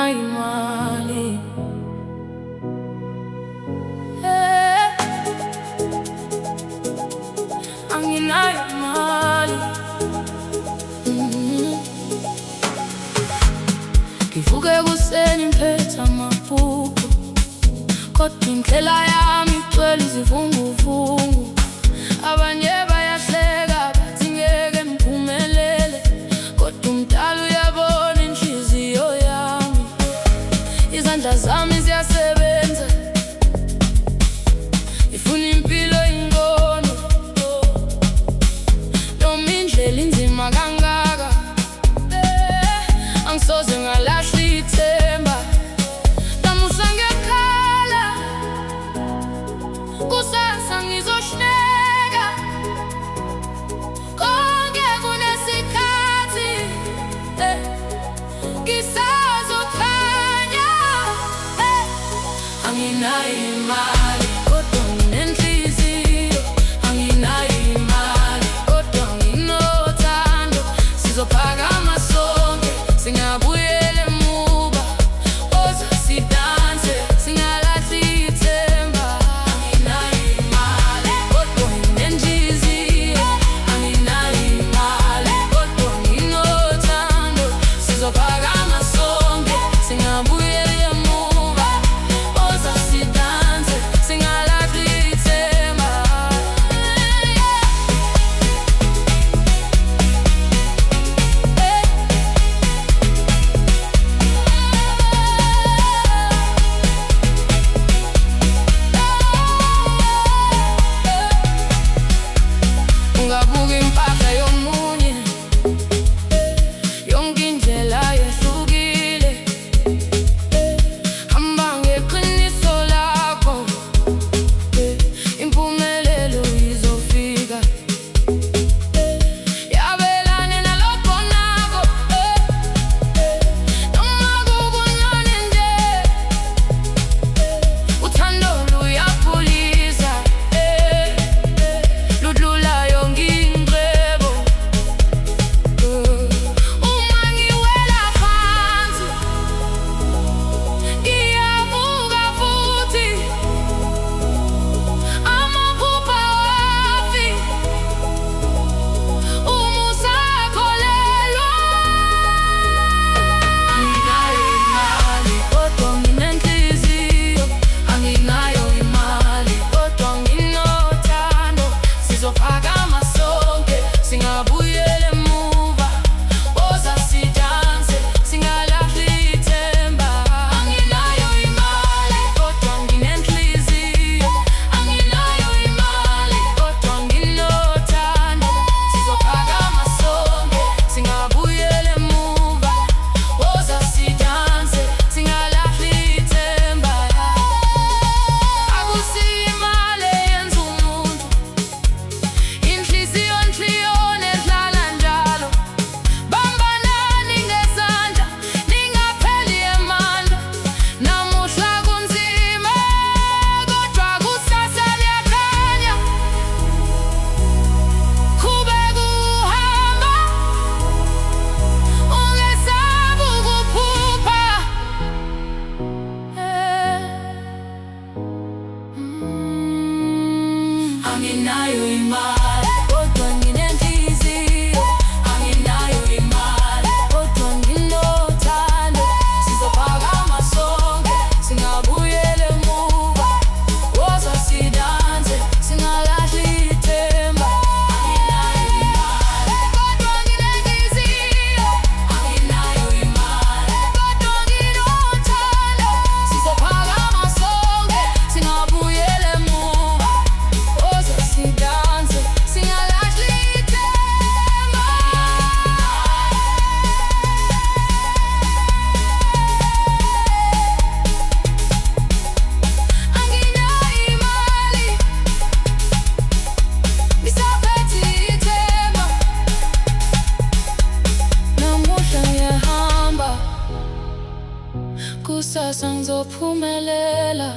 anginayo imali. Anginayo imali. Ngivuke ekuseni ngiphethe amabhuku, kodwa indlela yami igcwele izivunguvungu. Abanye bayahleka bathi ngeke ngiphumelele, kodwa umdali uyabona inhliziyo yami. Izandla zami ziyasebenza, ngifuna impilo ingcono, noma indlela inzima kangaka. Angisoze ngalahla ithemba, namuhla ngiyakhala, kusasa ngizohleka. Konke kunesikhathi, kusazokhanya. Anginayo imali, kodwa nginenhliziyo. Anginayo imali, kodwa nginothando. Sizophakama sonke, singabuyela emuva. Woza sidanse, singalahli ithemba. Anginayo imali, kodwa nginenhliziyo. Anginayo imali, kodwa nginothando. Sizophakama sonke, singabuyela emuva. Woza sidanse, singalahli ithemba. Ungabuki impahla yomunye, yonke indlela yehlukile. Hamba ngeqiniso lakho, impumelelo izofika. Yabelane nalokho nakho, noma kukuncane nje. Uthando luyapholisa, ludlula yonke ingcebo. Uma ngiwela phansi, ngiyavuka futhi. Amaphupha awafi, uma usakholelwa. Anginayo imali, kodwa nginenhliziyo. Anginayo imali, kodwa nginothando. Sizophakama sonke, singabuyela emuva. Woza sidanse, singalahli ithemba. Anginayo imali, kodwa nginenhliziyo. Anginayo imali, kodwa nginothando. Sizophakama sonke, singabuyela emuva. Woza sidanse, singalahli ithemba. Akusiyo imali eyenza umuntu, inhliziyo edlala njalo. Bambanani ngesandla, ningapheli amandla. Namuhla kunzima, kodwa kusasa liyakhanya. Qhubeka uhamba, ungesabi ukuphupha. Anginayo imali, kodwa nginenhliziyo. Anginayo imali, kodwa nginothando. Sizophakama sonke, singabuyela emuva. Woza sidanse, singalahli ithemba. Anginayo imali, kodwa nginenhliziyo. Anginayo imali, kodwa nginothando. Sizophakama sonke, singabuyela emuva. Woza sidanse, singalahli ithemba. Anginayo imali, ngisaphethe ithemba. Namuhla ngiyahamba, kusasa ngizophumelela.